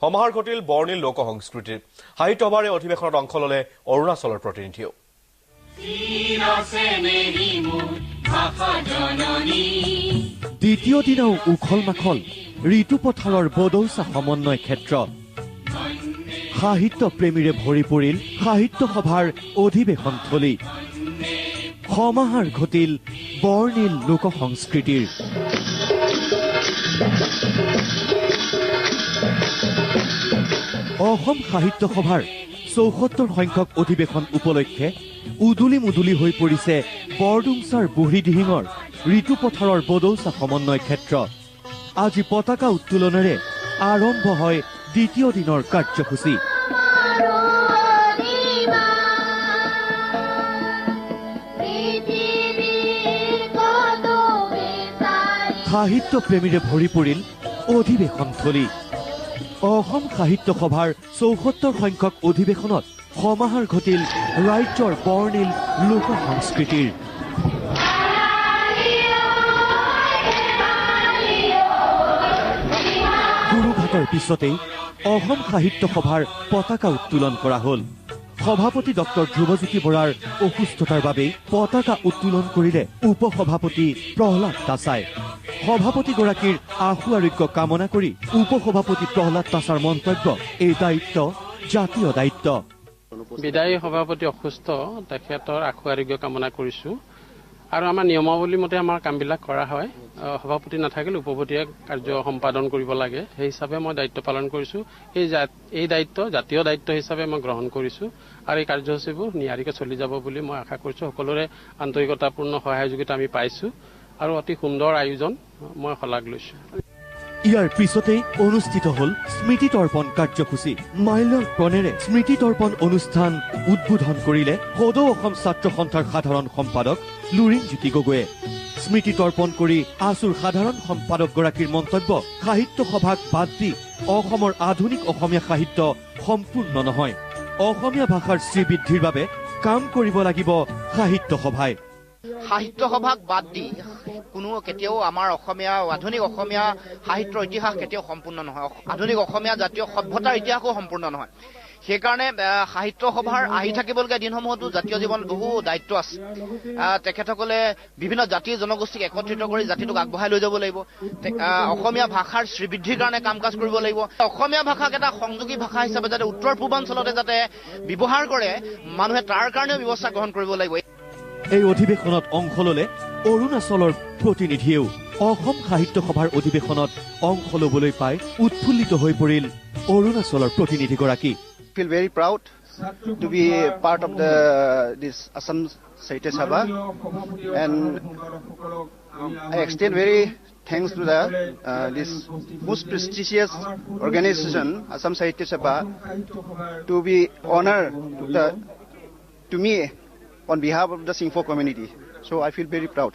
সমাহাৰ ঘটিল বৰ্ণিল লোক সংস্কৃতিৰ সাহিত্য সভাৰে অধিৱেশনত অংশ ললে অৰুণাচলৰ প্ৰতিনিধিও দ্বিতীয় দিনাও উখল মাখল ঋতু পথাৰৰ বদৌচা সমন্বয় ক্ষেত্ৰ সাহিত্য প্ৰেমীৰে ভৰি পৰিল সাহিত্য সভাৰ অধিৱেশনথলী সমাহাৰ ঘটিল বৰ্ণিল লোক সংস্কৃতিৰ অসম সাহিত্য সভাৰ ৭৪ সংখ্যক অধিৱেশন উপলক্ষে উদুলি মুদুলি হৈ পৰিছে বৰডুমচাৰ বুঢ়ীদিহিঙৰ ঋতু পথাৰৰ বদৌচা সমন্বয় ক্ষেত্ৰ আজি পতাকা উত্তোলনেৰে আৰম্ভ হয় দ্বিতীয় দিনৰ কাৰ্যসূচী সাহিত্য প্ৰেমীৰে ভৰি পৰিল অধিৱেশনথলী অসম সাহিত্য সভাৰ ৭৪ সংখ্যক অধিৱেশনত সমাহাৰ ঘটিল ৰাজ্যৰ বৰ্ণিল লোক সংস্কৃতিৰ গুৰুঘাটৰ পিছতেই অসম সাহিত্য সভাৰ পতাকা উত্তোলন কৰা হ'ল সভাপতি ডক্টৰ ধ্ৰুৱজ্যোতি বৰাৰ অসুস্থতাৰ বাবে পতাকা উত্তোলন কৰিলে উপসভাপতি প্ৰহ্লাদ তাছাই সভাপতিগৰাকীৰ আশু আৰোগ্য কামনা কৰি উপসভাপতি প্ৰহ্লাদ তাছাৰ মন্তব্য এই দায়িত্ব জাতীয় দায়িত্ব বিদায়ী সভাপতি অসুস্থ তেখেতৰ আশু আৰোগ্য কামনা কৰিছো আৰু আমাৰ নিয়মাৱলী মতে আমাৰ কামবিলাক কৰা হয় সভাপতি নাথাকিলে উপপতিয়ে কাৰ্য সম্পাদন কৰিব লাগে সেই হিচাপে মই দায়িত্ব পালন কৰিছো এই দায়িত্ব জাতীয় দায়িত্ব হিচাপে মই গ্ৰহণ কৰিছো আৰু এই কাৰ্যসূচীবোৰ নিয়াৰিকৈ চলি যাব বুলি মই আশা কৰিছো সকলোৰে আন্তৰিকতাপূৰ্ণ সহযোগিতা আমি পাইছো আৰু অতি সুন্দৰ আয়োজন মই শলাগ লৈছো ইয়াৰ পিছতেই অনুষ্ঠিত হল স্মৃতি তৰ্পণ কাৰ্যসূচী মাল্যৰ্পণেৰে স্মৃতি তৰ্পণ অনুষ্ঠান উদ্বোধন কৰিলে সদৌ অসম ছাত্ৰ সন্থাৰ সাধাৰণ সম্পাদক লুৰিণজ্যোতি গগৈয়ে স্মৃতি তৰ্পণ কৰি আসুৰ সাধাৰণ সম্পাদকগৰাকীৰ মন্তব্য সাহিত্য সভাক বাদ দি অসমৰ আধুনিক অসমীয়া সাহিত্য সম্পূৰ্ণ নহয় অসমীয়া ভাষাৰ শ্ৰীবৃদ্ধিৰ বাবে কাম কৰিব লাগিব সাহিত্য সভাই সাহিত্য সভাক বাদ দি কোনো কেতিয়াও আমাৰ অসমীয়া আধুনিক অসমীয়া সাহিত্যৰ ইতিহাস কেতিয়াও সম্পূৰ্ণ নহয় আধুনিক অসমীয়া জাতীয় সভ্যতাৰ ইতিহাসো সম্পূৰ্ণ নহয় সেইকাৰণে সাহিত্য সভাৰ আহি থাকিবলগীয়া দিনসমূহতো জাতীয় জীৱন বহু দায়িত্ব আছে তেখেতসকলে বিভিন্ন জাতি জনগোষ্ঠীক একত্ৰিত কৰি জাতিটোক আগবঢ়াই লৈ যাব লাগিব অসমীয়া ভাষাৰ শ্ৰীবৃদ্ধিৰ কাৰণে কাম কাজ কৰিব লাগিব অসমীয়া ভাষাক এটা সংযোগী ভাষা হিচাপে যাতে উত্তৰ পূৰ্বাঞ্চলতে যাতে ব্যৱহাৰ কৰে মানুহে তাৰ কাৰণেও ব্যৱস্থা গ্ৰহণ কৰিব লাগিব এই অধিৱেশনত অংশ ললে অৰুণাচলৰ প্ৰতিনিধিয়েও অসম সাহিত্য সভাৰ অধিৱেশনত অংশ লবলৈ পাই উৎফুল্লিত হৈ পৰিল অৰুণাচলৰ প্ৰতিনিধিগৰাকী feel very proud to be part of this Assam Sahitya Sabha and I extend very thanks to this most prestigious organization Assam Sahitya Sabha to be honored to me on behalf of the Singpho community. So I feel very proud.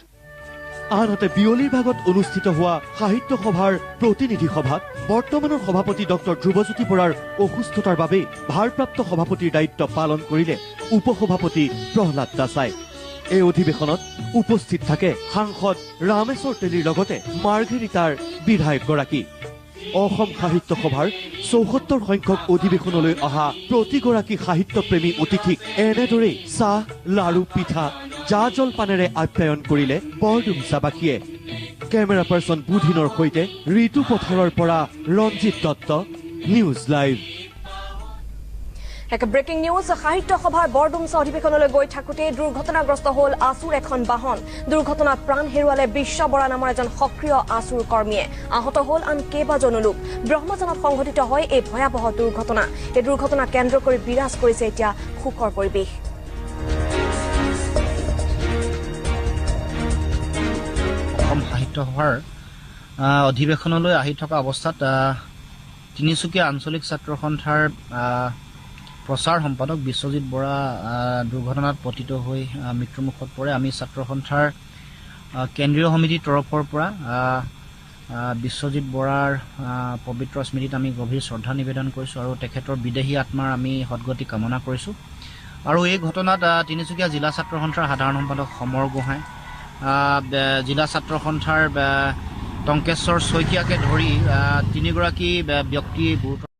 আনহাতে বিয়লিৰ ভাগত অনুষ্ঠিত হোৱা সাহিত্য সভাৰ প্ৰতিনিধি সভাত বৰ্তমানৰ সভাপতি ডক্টৰ ধ্ৰুৱজ্যোতি বৰাৰ অসুস্থতাৰ বাবে ভাৰপ্ৰাপ্ত সভাপতিৰ দায়িত্ব পালন কৰিলে উপসভাপতি প্ৰহ্লাদ দাসাই এই অধিৱেশনত উপস্থিত থাকে সাংসদ ৰামেশ্বৰ তেলীৰ লগতে মাৰ্ঘেৰিটাৰ বিধায়কগৰাকী অসম সাহিত্য সভাৰ ৭৪ সংখ্যক অধিৱেশনলৈ অহা প্ৰতিগৰাকী সাহিত্যপ্ৰেমী অতিথিক এনেদৰে চাহ লাৰু পিঠা জা জলপানেৰে আপ্যায়ন কৰিলে বৰডুমচাবাসীয়ে কেমেৰা পাৰ্চন বুধিনৰ সৈতে ঋতু পথাৰৰ পৰা ৰঞ্জিত দত্ত নিউজ লাইভ এক ব্ৰেকিং নিউজ সাহিত্য সভাৰ বৰডুমচা অধিৱেশনলৈ গৈ থাকোঁতে দুৰ্ঘটনাগ্ৰস্ত হ'ল আসুৰ এখন বাহন দুৰ্ঘটনাত প্ৰাণ হেৰুৱালে বিশ্ব বৰা নামৰ এজন সক্ৰিয় আসুৰ কৰ্মীয়ে আহত হ'ল আন কেইবাজনো লোক ব্ৰহ্মজনত সংঘটিত হয় এই ভয়াৱহ দুৰ্ঘটনা এই দুৰ্ঘটনা কেন্দ্ৰ কৰি বিৰাজ কৰিছে এতিয়া শোকৰ পৰিৱেশ অসম সাহিত্য সভাৰ অধিৱেশনলৈ আহি থকা অৱস্থাত তিনিচুকীয়া আঞ্চলিক ছাত্ৰ সন্থাৰ প্ৰচাৰ সম্পাদক বিশ্বজিৎ বৰা দুৰ্ঘটনাত পতিত হৈ মৃত্যুমুখত পৰে আমি ছাত্ৰ সন্থাৰ কেন্দ্ৰীয় সমিতিৰ তৰফৰ পৰা বিশ্বজিৎ বৰাৰ পবিত্ৰ স্মৃতিত আমি গভীৰ শ্ৰদ্ধা নিবেদন কৰিছোঁ আৰু তেখেতৰ বিদেহী আত্মাৰ আমি সদগতি কামনা কৰিছোঁ আৰু এই ঘটনাত তিনিচুকীয়া জিলা ছাত্ৰ সন্থাৰ সাধাৰণ সম্পাদক সমৰ গোহাঁই জিলা ছাত্ৰ সন্থাৰ টংকেশ্বৰ শইকীয়াকে ধৰি 3গৰাকী ব্যক্তি গুৰুতৰ